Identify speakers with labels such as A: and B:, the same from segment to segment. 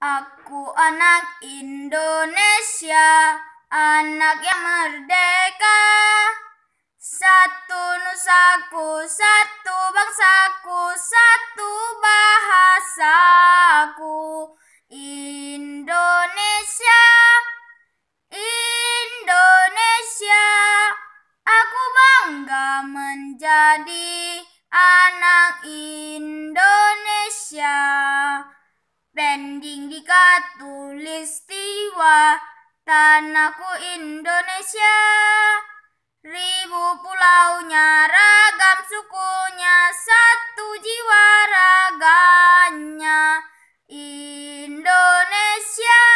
A: Aku anak Indonesia, anak yang merdeka. Satu nusaku, satu bangsaku, satu bahasaku. Indonesia, Indonesia. Aku bangga menjadi anak Indonesia. Pending di khatulistiwa, tanahku Indonesia. Ribu pulaunya, ragam sukunya, satu jiwa raganya. Indonesia,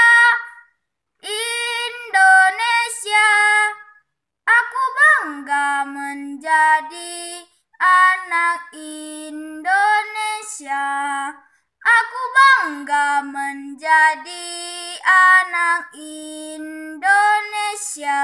A: Indonesia. Aku bangga menjadi anak Indonesia. Aku bangga menjadi anak Indonesia.